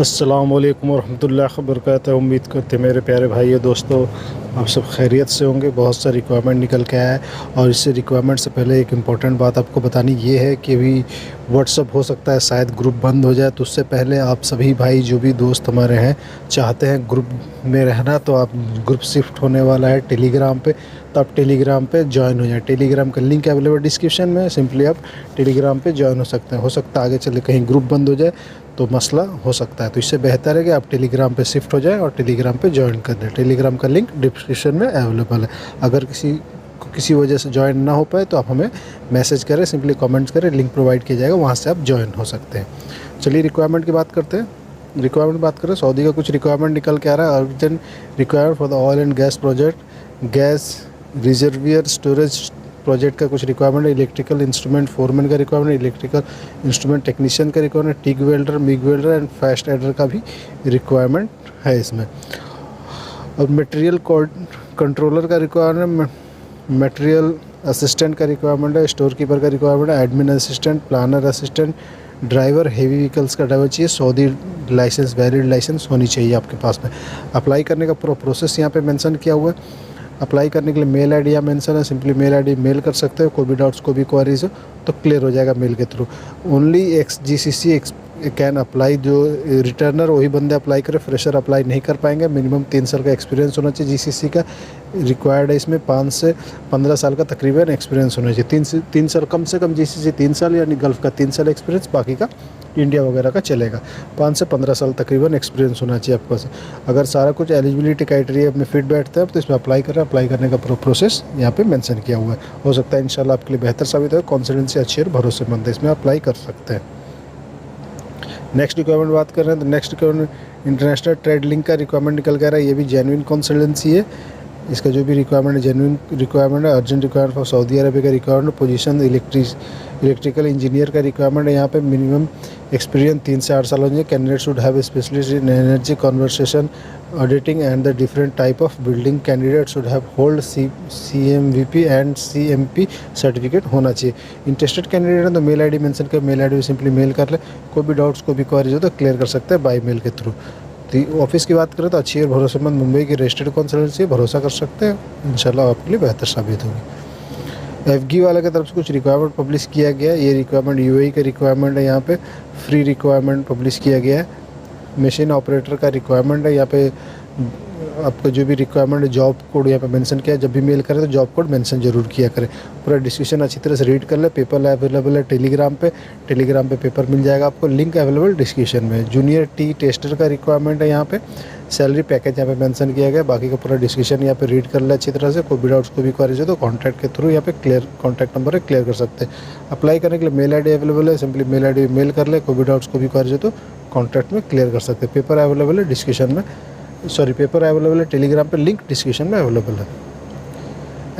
अस्सलाम वालेकुम रहमतुल्लाहि व बरकातहू। उम्मीद करते मेरे प्यारे भाई और दोस्तों आप सब खैरियत से होंगे। बहुत सा रिक्वायरमेंट निकल के आया है और इससे रिक्वायरमेंट से पहले एक इम्पॉर्टेंट बात आपको बतानी ये है कि अभी व्हाट्सअप हो सकता है शायद ग्रुप बंद हो जाए, तो उससे पहले आप सभी भाई जो भी दोस्त हमारे हैं चाहते हैं ग्रुप में रहना, तो आप ग्रुप शिफ्ट होने वाला है टेलीग्राम पे, तो आप टेलीग्राम पे ज्वाइन हो जाए। टेलीग्राम का लिंक अवेलेबल डिस्क्रिप्शन में, सिंपली आप टेलीग्राम पे ज्वाइन हो सकते हैं। हो सकता है आगे चले कहीं ग्रुप बंद हो जाए तो मसला हो सकता है, तो इससे बेहतर है कि आप टेलीग्राम पे शिफ्ट हो जाएं और टेलीग्राम पे ज्वाइन कर दें। टेलीग्राम का लिंक डिस्क्रिप्शन में अवेलेबल है। अगर किसी वजह से ज्वाइन ना हो पाए तो आप हमें मैसेज करें, सिंपली कमेंट्स करें, लिंक प्रोवाइड किया जाएगा, वहाँ से आप ज्वाइन हो सकते हैं। चलिए रिक्वायरमेंट की बात करते हैं। रिक्वायरमेंट बात करें, सऊदी का कुछ रिक्वायरमेंट निकल के आ रहा है। Urgent requirement for the oil and gas project, gas reservoir storage project का कुछ रिक्वायरमेंट है। इलेक्ट्रिकल इंस्ट्रूमेंट फोरमैन का रिक्वायरमेंट, इलेक्ट्रिकल इंस्ट्रूमेंट टेक्नीशियन का requirement, TIG welder, MIG welder and first aider का भी रिक्वायरमेंट है इसमें। और मटेरियल कंट्रोलर का रिक्वायरमेंट, मटेरियल असिस्टेंट का रिक्वायरमेंट है, स्टोर कीपर का रिक्वायरमेंट है, admin assistant, planner assistant, driver, heavy vehicles का ड्राइवर चाहिए। सऊदी लाइसेंस, वैलिड लाइसेंस होनी चाहिए आपके पास में। अप्लाई करने का पूरा प्रोसेस यहाँ पे मेंशन किया हुआ है। अप्लाई करने के लिए मेल आईडी या मेंशन है, सिंपली मेल आईडी मेल कर सकते हो। कोई भी डाउट्स, कोई भी क्वेरीज हो तो क्लियर हो जाएगा मेल के through. Only XGCC can apply, जो रिटर्नर वही बंदे अप्लाई करें, फ्रेशर अप्लाई नहीं कर पाएंगे। मिनिमम 3 साल का एक्सपीरियंस होना चाहिए GCC का रिक्वायर्ड है इसमें। 5 से 15 साल का तकरीबन एक्सपीरियंस होना चाहिए। 3 साल कम से कम GCC 3 साल, यानी गल्फ़ का 3 साल एक्सपीरियंस, बाकी का इंडिया वगैरह का चलेगा। 5 से 15 साल तकरीबन एक्सपीरियंस होना चाहिए आपके पास। अगर सारा कुछ एलिजिबिलिटी क्राइटेरिया में फिट बैठता है तो इसमें अप्लाई करें। अप्लाई करने का पूरा प्रोसेस यहाँ पे मेंशन किया हुआ है। हो सकता है इंशाल्लाह आपके लिए बेहतर साबित हो। कॉन्फिडेंस अच्छी और भरोसेमंद है, इसमें अप्लाई कर सकते हैं। नेक्स्ट रिक्वायरमेंट बात कर रहे हैं तो next requirement international trade link का रिक्वायरमेंट निकल के आ रहा है। ये भी जेन्युइन कंसल्टेंसी है। इसका जो भी रिक्वायरमेंट है जेन्युइन रिक्वायरमेंट है। Urgent requirement for Saudi Arabia का रिक्वायरमेंट, पोजीशन इलेक्ट्रिकल इंजीनियर का रिक्वायरमेंट है। यहाँ पे मिनिमम एक्सपीरियंस 3 से 8 साल हो जाए। Candidate should have specialist in energy conversation auditing and the different type of building. Candidate should have hold CMVP and CMP certificate होना चाहिए। इंटरेस्टेड कैंडिडेट है तो मेल आईडी मेंशन कर, मेल आईडी सिंपली मेल कर ले। कोई भी doubts, कोई भी क्वेरीज हो तो क्लियर कर सकते हैं बाय मेल के थ्रू। तो ऑफिस की बात करें तो अच्छी और भरोसेमंद मुंबई की रजिस्टर्ड कंसल्टेंसी, भरोसा कर सकते हैं, इंशाल्लाह आपके लिए बेहतर साबित होगी। FG वाले की तरफ से कुछ रिक्वायरमेंट पब्लिश किया गया है। ये रिक्वायरमेंट UAE का रिक्वायरमेंट है। यहाँ पे फ्री रिक्वायरमेंट पब्लिश किया गया है। मशीन ऑपरेटर का रिक्वायरमेंट है। यहाँ पे आपका जो भी रिक्वायरमेंट है जॉब कोड यहाँ पे मेंशन किया है। जब भी मेल करें तो जॉब कोड मेंशन जरूर किया करें। पूरा डिस्क्रिप्शन अच्छी तरह से रीड कर ले। पेपर अवेलेबल है टेलीग्राम पे पेपर मिल जाएगा आपको, लिंक अवेलेबल डिस्क्रिप्शन में। जूनियर टी टेस्टर का रिक्वायरमेंट है। यहाँ पे सैलरी पैकेज यहाँ पे मेंशन किया गया। बाकी का पूरा डिस्क्रिप्शन यहाँ पे रीड कर ले अच्छी तरह से। कोई भी डाउट्स, कोई भी क्वेरीज है तो कॉन्टैक्ट के थ्रू यहाँ पे क्लियर, कॉन्टैक्ट नंबर है, क्लियर कर सकते हैं। अप्लाई करने के लिए मेल आईडी अवेलेबल है, सिंपली मेल आईडी मेल कर ले। कोई भी डाउट्स, कोई भी क्वेरीज है तो कॉन्टैक्ट में क्लियर कर सकते हैं। पेपर अवेलेबल है डिस्क्रिप्शन में, पेपर अवेलेबल है टेलीग्राम पे, लिंक डिस्क्रिप्शन में अवेलेबल है।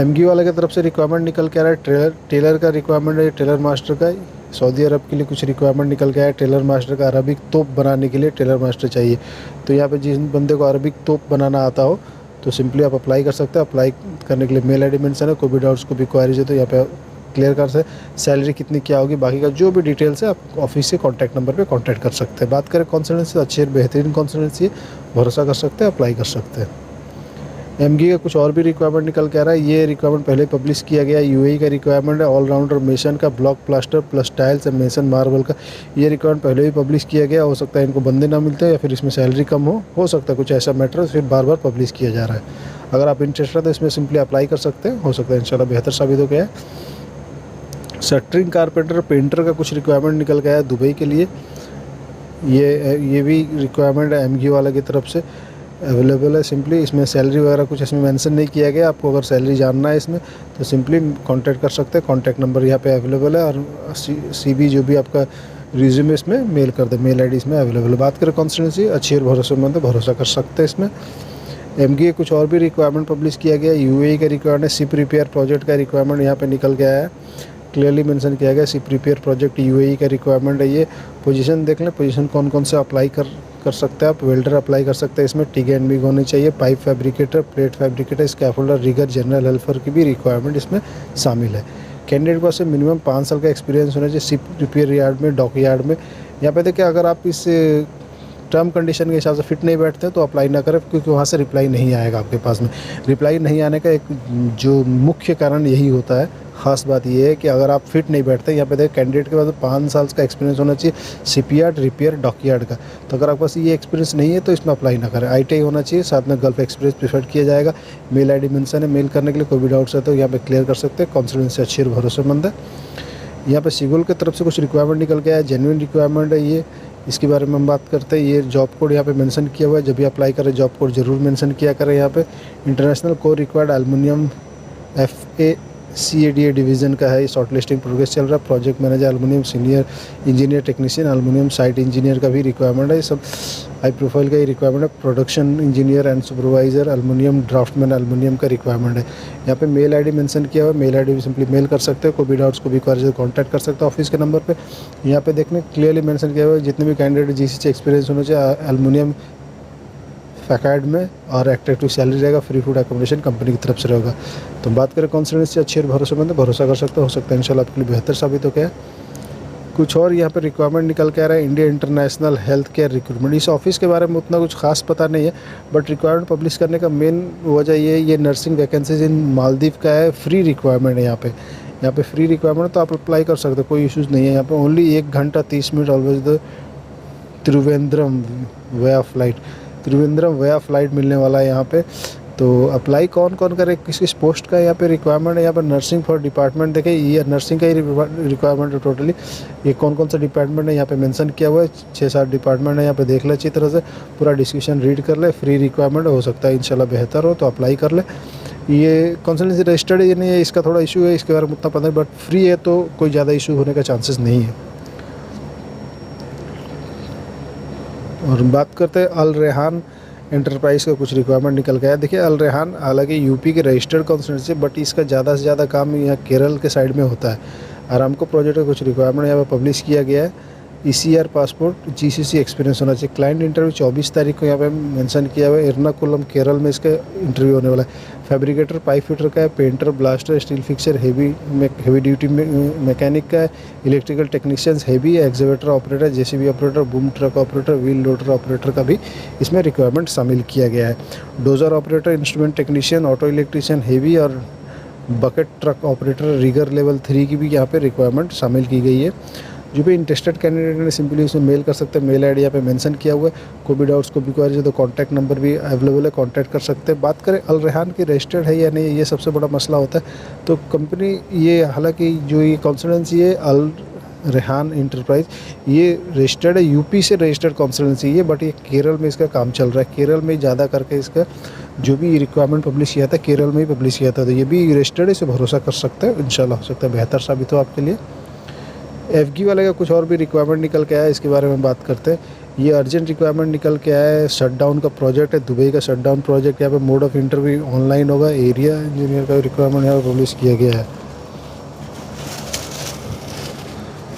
MG वाले की तरफ से रिक्वायरमेंट निकल के आ रहा है। टेलर का रिक्वायरमेंट है, टेलर मास्टर का। सऊदी अरब के लिए कुछ रिक्वायरमेंट निकल के आया है। टेलर मास्टर का अरबिक तोप बनाने के लिए टेलर मास्टर चाहिए। तो यहाँ पे जिस बंदे को अरबिक तोप बनाना आता हो तो सिंपली आप अप्लाई कर सकते हैं। अप्लाई करने के लिए मेल आईडी मेंशन है। कोई भी डाउट्स, कोई भी क्वेरीज है तो यहाँ पे क्लियर कर सकते। सैलरी कितनी क्या होगी, बाकी का जो भी डिटेल्स है आप ऑफिस से कॉन्टैक्ट नंबर पे कांटेक्ट कर सकते हैं। बात करें कंसल्टेंसी, अच्छी बेहतरीन कंसल्टेंसी है, भरोसा कर सकते हैं, अप्लाई कर सकते हैं। MG का कुछ और भी रिक्वायरमेंट निकल के आ रहा है। ये रिक्वायरमेंट पहले पब्लिश किया गया है। UAE का रिक्वायरमेंट है। ऑलराउंडर मेसन का, block plaster plus tiles and mason marble का। ये रिक्वायरमेंट पहले भी पब्लिश किया गया। हो सकता है इनको बंदे ना मिलते या फिर इसमें सैलरी कम हो सकता है कुछ ऐसा मैटर, फिर बार बार पब्लिश किया जा रहा है। अगर आप इंटरेस्टेड तो इसमें सिंपली अप्लाई कर सकते हैं। हो सकता है इंशाल्लाह बेहतर साबित हो गया है। शटरिंग कारपेंटर, पेंटर का कुछ रिक्वायरमेंट निकल गया है दुबई के लिए। ये भी रिक्वायरमेंट है MG वाला की तरफ से अवेलेबल है। सिंपली इसमें सैलरी वगैरह कुछ इसमें मेंशन नहीं किया गया। आपको अगर सैलरी जानना है इसमें तो सिंपली कांटेक्ट कर सकते हैं। कांटेक्ट नंबर यहाँ पे अवेलेबल है और CV जो भी आपका रिज्यूमे इसमें मेल कर दे, मेल आईडी इसमें अवेलेबल है। बात करें कंसल्टेंसी, अच्छी और भरोसेमंद है, भरोसा कर सकते हैं इसमें। MG के कुछ और भी रिक्वायरमेंट पब्लिश किया गया। UAE का रिक्वायरमेंट है। शिप रिपेयर प्रोजेक्ट का रिक्वायरमेंट यहाँ पे निकल गया है, क्लियरली मेंशन किया गया। शिप रिपेयर प्रोजेक्ट UAE का रिक्वायरमेंट है। ये पोजीशन देख लें, पोजीशन कौन कौन से अप्लाई कर सकते हैं आप। वेल्डर अप्लाई कर सकते हैं इसमें। टिग एंड मिग होनी चाहिए। Pipe fabricator, plate fabricator, scaffolder, rigger, general helper की भी रिक्वायरमेंट इसमें शामिल है। कैंडिडेट को से मिनिमम 5 साल का एक्सपीरियंस होना चाहिए शिप रिपेयर यार्ड में, डॉक यार्ड में। यहाँ पे देखिए, अगर आप इस टर्म कंडीशन के हिसाब से फिट नहीं बैठते तो अप्लाई ना करें, क्योंकि वहाँ से रिप्लाई नहीं आएगा आपके पास में। रिप्लाई नहीं आने का एक जो मुख्य कारण यही होता है। ख़ास बात ये है कि अगर आप फिट नहीं बैठते, यहाँ पे देखिए कैंडिडेट के पास 5 साल का एक्सपीरियंस होना चाहिए शिपयार्ड, रिपेयर, डॉकयार्ड का। तो अगर आपके पास ये एक्सपीरियंस नहीं है तो इसमें अप्लाई ना करें। ITI होना चाहिए, साथ में गल्फ एक्सपीरियंस प्रीफर्ड किया जाएगा। मेल ID मेंशन है, मेल करने के लिए कोई भी डाउट्स है तो यहाँ पे क्लियर कर सकते हैं। कॉन्फिडेंस अच्छी और भरोसेमंद है। यहाँ पे सिगुल की तरफ से कुछ रिक्वायरमेंट निकल के आया, जेन्युइन रिक्वायरमेंट है ये। इसके बारे में हम बात करते हैं। ये जॉब कोड यहाँ पे मेंशन किया हुआ है, जब भी अप्लाई करें जॉब कोड जरूर मेंशन किया करें। यहाँ पे international core required aluminium FACADA division का है। शॉर्ट लिस्टिंग प्रोग्रेस चल रहा है। Project manager aluminium, senior engineer technician aluminium, site engineer का भी रिक्वायरमेंट है। ये सब हाई प्रोफाइल का ही रिक्वायरमेंट है। Production engineer and supervisor aluminium, draftman aluminium का रिक्वायरमेंट है। यहाँ पे मेल ID मेंशन किया हुआ है। मेल ID भी सिंपली मेल कर सकते हो। कोई भी डाउट्स को भी कॉन्टैक्ट कर सकते हो ऑफिस के नंबर पे। यहाँ पे देखने क्लियरली मेंशन किया हुआ है जितने भी कैंडिडेट GC से एक्सपीरियंस होना चाहिए एल्युमिनियम फैकार्ड में, और एट्रैक्टिव सैलरी रहेगा। फ्री फूड एकोमोडेशन कंपनी की तरफ से रहेगा। तो बात करें कॉन्फिडेंस से अच्छी और भरोसेमंद है, भरोसा कर सकते हो सकता है इंशाल्लाह आपके लिए बेहतर साबित हो गया। कुछ और यहाँ पे रिक्वायरमेंट निकल के आ रहा है। India international health care recruitment. इस ऑफिस के बारे में उतना कुछ खास पता नहीं है, बट रिक्वायरमेंट पब्लिश करने का मेन वजह ये नर्सिंग वैकेंसीज इन मालदीव का है। फ्री रिक्वायरमेंट है यहाँ पे फ्री रिक्वायरमेंट, तो आप अप्लाई कर सकते हो, कोई इशूज़ नहीं है। यहाँ पे ओनली 1 घंटा 30 मिनट ऑलवेज द त्रिवेंद्रम वया फ्लाइट मिलने वाला है यहाँ पे। तो अप्लाई कौन कौन करे, किस किस पोस्ट का यहाँ पे रिक्वायरमेंट है। यहाँ पर नर्सिंग फॉर डिपार्टमेंट देखें, ये नर्सिंग का ही रिक्वायरमेंट है टोटली। ये कौन कौन सा डिपार्टमेंट है यहाँ पे मेंशन किया हुआ है। 6-7 डिपार्टमेंट है यहाँ पे, देख ले अच्छी तरह से, पूरा डिस्क्रिप्शन रीड कर ले। फ्री रिक्वायरमेंट हो सकता है इंशाल्लाह बेहतर हो तो अप्लाई कर ले। ये कंसल्टेंसी रजिस्टर्ड है ये नहीं है, इसका थोड़ा इशू है, इसके बारे में उतना पता नहीं, बट फ्री है तो कोई ज़्यादा इशू होने का चांसेस नहीं है। और बात करते हैं अल रेहान एंटरप्राइज का कुछ रिक्वायरमेंट निकल गया है। देखिए अल रेहान हालांकि यूपी के रजिस्टर्ड कंसल्टेंसी, बट इसका ज़्यादा से ज़्यादा काम यहाँ केरल के साइड में होता है। आरामको प्रोजेक्ट का कुछ रिक्वायरमेंट यहाँ पर पब्लिश किया गया है। ECR पासपोर्ट GCC एक्सपीरियंस होना चाहिए। क्लाइंट इंटरव्यू 24 तारीख को यहाँ पे मेंशन किया हुआ है। एर्नाकुलम केरल में इसका इंटरव्यू होने वाला है। फैब्रिकेटर पाइप फिटर का है। Painter, blaster, steel fixer, heavy duty mechanic का है। Electrical technicians, heavy excavator operator, JCB operator, boom truck operator, wheel loader operator का भी इसमें रिक्वायरमेंट शामिल किया गया है। Dozer operator, instrument technician, auto electrician, heavy और bucket truck operator, rigger level 3 की भी यहाँ पे रिक्वायरमेंट शामिल की गई है। जो भी इंटरेस्टेड कैंडिडेट ने सिंपली उसमें मेल कर सकते हैं। मेल ID यहाँ पे मेंशन किया हुआ है। कोई भी डाउट्स को भी क्वेरी है तो कॉन्टैक्ट नंबर भी अवेलेबल है, कॉन्टैक्ट कर सकते हैं। बात करें अल रेहान की रजिस्टर्ड है या नहीं, ये सबसे बड़ा मसला होता है। तो कंपनी ये हालांकि जो ये कंसल्टेंसी है अल रेहान एंटरप्राइज, ये रजिस्टर्ड है, यूपी से रजिस्टर्ड कंसल्टेंसी है, बट ये केरल में इसका काम चल रहा है। केरल में ज़्यादा करके इसका जो भी रिक्वायरमेंट पब्लिश किया था केरल में ही पब्लिश किया था। तो ये भी रजिस्टर्ड है, इसे भरोसा कर सकते हैं इंशाल्लाह, हो सकता है बेहतर साबित हो आपके लिए। FG वाले का कुछ और भी रिक्वायरमेंट निकल के आया है, इसके बारे में बात करते हैं। ये अर्जेंट रिक्वायरमेंट निकल के आया है। शटडाउन का प्रोजेक्ट है, दुबई का शटडाउन प्रोजेक्ट। यहाँ पे मोड ऑफ इंटरव्यू ऑनलाइन होगा। एरिया इंजीनियर का रिक्वायरमेंट यहाँ पर पब्लिश किया गया है।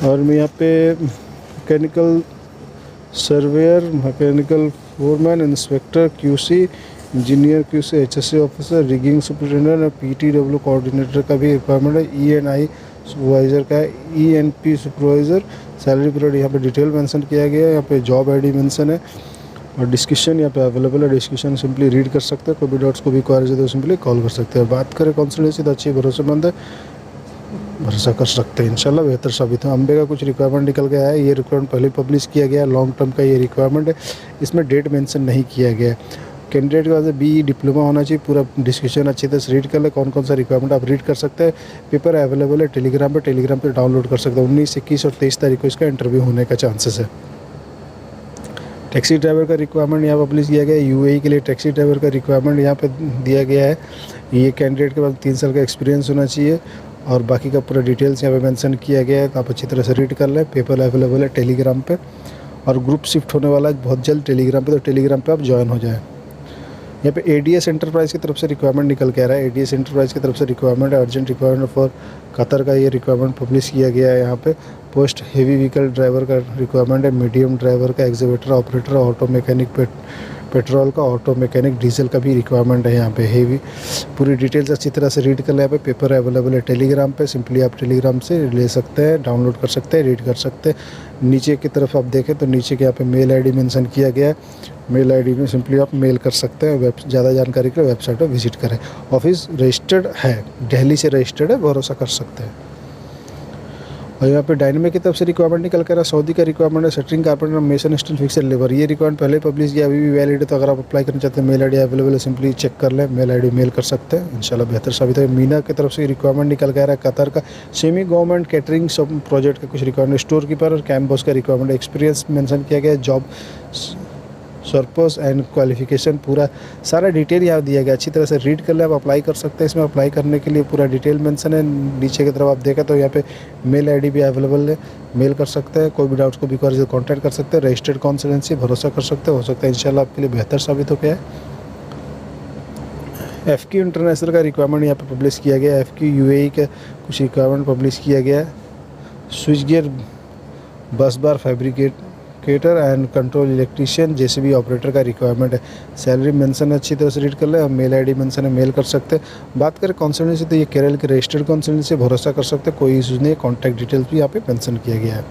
और मैं यहाँ पे mechanical surveyor, mechanical foreman, inspector QC, engineer QC, HSC officer, rigging superintendent और PTW कोऑर्डिनेटर का भी रिक्वायरमेंट है। ENI सुपरवाइज़र का है। ENP supervisor. सैलरी पीरियड यहाँ पे डिटेल मेंशन किया गया है। यहाँ पे जॉब ID मेंशन है और डिस्क्रिप्शन यहाँ पे अवेलेबल है। डिस्क्रिप्शन सिंपली रीड कर सकते हैं। कोई भी डाउट्स को भी क्वेरी है तो सिंपली कॉल कर सकते हैं। बात करें कंसल्टेंसी तो अच्छी भरोसेमंद है, भरोसा कर सकते हैं इंशाल्लाह बेहतर साबित हो। अम्बे का कुछ रिक्वायरमेंट निकल गया है। ये रिक्वायरमेंट पहले पब्लिश किया गया है। लॉन्ग टर्म का ये रिक्वायरमेंट है, इसमें डेट मेंशन नहीं किया गया है। कैंडिडेट के पास BE डिप्लोमा होना चाहिए। पूरा डिस्क्रिप्शन अच्छी तरह से रीड कर ले। कौन कौन सा रिक्वायरमेंट आप रीड कर सकते हैं। पेपर अवेलेबल है टेलीग्राम पे डाउनलोड कर सकते हैं। 19, 21 और 23 तारीख को इसका इंटरव्यू होने का चांसेस है। टैक्सी ड्राइवर का रिक्वायरमेंट यहाँ पब्लिश किया गया है। UAE के लिए टैक्सी ड्राइवर का रिक्वायरमेंट यहाँ पे दिया गया है। ये कैंडिडेट के पास 3 साल का एक्सपीरियंस होना चाहिए और बाकी का पूरा डिटेल्स यहाँ पे मेंशन किया गया है, तो आप अच्छी तरह से रीड कर लें। पेपर अवेलेबल है टेलीग्राम पे और ग्रुप शिफ्ट होने वाला है बहुत जल्द टेलीग्राम पे, तो टेलीग्राम पे आप ज्वाइन हो जाएँ। यहाँ पे ADS एंटरप्राइज़ की तरफ से रिक्वायरमेंट निकल के आ रहा है। ADS एंटरप्राइज़ की तरफ से रिक्वायरमेंट है, अर्जेंट रिक्वायरमेंट फॉर कतर का ये रिक्वायरमेंट पब्लिश किया गया है। यहाँ पे पोस्ट हेवी व्हीकल ड्राइवर का रिक्वायरमेंट है, मीडियम ड्राइवर का, excavator operator, auto mechanic, petrol का, ऑटो मैकेनिक, डीजल का भी रिक्वायरमेंट है यहाँ पे हेवी। पूरी डिटेल्स अच्छी तरह से रीड कर ले। यहाँ पे पेपर अवेलेबल है टेलीग्राम पे, सिंपली आप टेलीग्राम से ले सकते हैं, डाउनलोड कर सकते हैं, रीड कर सकते हैं। नीचे की तरफ आप देखें तो नीचे के यहाँ पे मेल आईडी मेंशन किया गया है। मेल आईडी में सिंपली आप मेल कर सकते हैं। ज़्यादा जानकारी के लिए वेबसाइट पर विजिट करें। ऑफिस रजिस्टर्ड है, दिल्ली से रजिस्टर्ड है, भरोसा कर सकते हैं। और यहाँ पे डायनेमिक की तरफ से रिक्वायरमेंट निकल कर रहा है। सऊदी का रिक्वायरमेंट है, shuttering carpenter, mason, steel fixer, labour. ये रिक्वायरमेंट पहले पब्लिश किया, अभी भी वैलिड है। तो अगर आप अप्लाई करना चाहते हैं, मेल आईडी अवेलेबल है, सिंपली चेक कर लें, मेल आईडी मेल कर सकते हैं, इंशाल्लाह बेहतर साबित है। मीना की तरफ से रिक्वायरमेंट निकल कर रहा है। कतर का सेमी गवर्नमेंट कैटरिंग सब प्रोजेक्ट का कुछ रिक्वायरमेंट, स्टोर कीपर और कैम्पस का रिक्वायरमेंट, एक्सपीरियंस मेंशन किया गया है, जॉब सर्पस एंड क्वालिफिकेशन, पूरा सारा डिटेल यहाँ दिया गया। अच्छी तरह से रीड कर ले, आप अप्लाई कर सकते हैं। इसमें अप्लाई करने के लिए पूरा डिटेल मेंशन है। नीचे की तरफ आप देखें तो यहाँ पे मेल आईडी भी अवेलेबल है, मेल कर सकते हैं। कोई भी डाउट्स को भी कॉन्टैक्ट कर सकते हैं। रजिस्टर्ड कंसल्टेंसी, भरोसा कर सकते हैं, हो सकता है इंशाल्लाह आपके लिए बेहतर साबित हो गया है। FQ इंटरनेशनल का रिक्वायरमेंट यहाँ पे पब्लिश किया गया है। FQ UAE का कुछ रिक्वायरमेंट पब्लिश किया गया है। Switch gear, bus bar fabricator and control electrician, JCB operator का रिक्वायरमेंट है। सैलरी मेंशन अच्छी तरह से रीड कर ले। और मेल आईडी मेंशन है, मेल कर सकते हैं। बात करें कंसल्टेंसी तो ये केरल के रजिस्टर्ड कंसल्टेंसी, भरोसा कर सकते हैं, कोई इशू नहीं। कॉन्टैक्ट डिटेल्स भी यहाँ पे मेंशन किया गया है।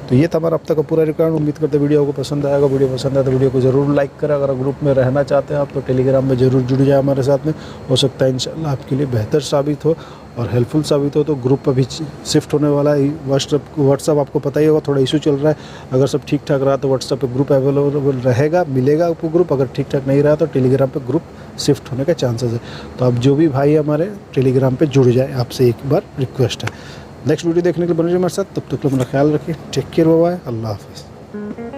तो ये था हमारा अब तक का पूरा रिक्वायरमेंट। उम्मीद करते हैं वीडियो को पसंद आएगा। वीडियो पसंद आए तो वीडियो को ज़रूर लाइक करें। अगर ग्रुप में रहना चाहते हैं आप तो टेलीग्राम में ज़रूर जुड़ जाए हमारे साथ में, हो सकता है इंशाल्लाह आपके लिए बेहतर साबित हो और हेल्पफुल साबित हो। तो ग्रुप अभी शिफ्ट होने वाला है। व्हाट्सअप आपको पता ही होगा, थोड़ा इशू चल रहा है। अगर सब ठीक ठाक रहा तो व्हाट्सअप पे ग्रुप अवेलेबल रहेगा, मिलेगा आपको ग्रुप। अगर ठीक ठाक नहीं रहा तो टेलीग्राम पे ग्रुप शिफ्ट होने का चांसेस है। तो आप जो भी भाई हमारे टेलीग्राम पे जुड़ जाए, आपसे एक बार रिक्वेस्ट है। नेक्स्ट वीडियो देखने के लिए बने रहिए हमारे साथ। तब तक अपना ख्याल रखिए। टेक केयर, बाय, अल्लाह हाफिज़।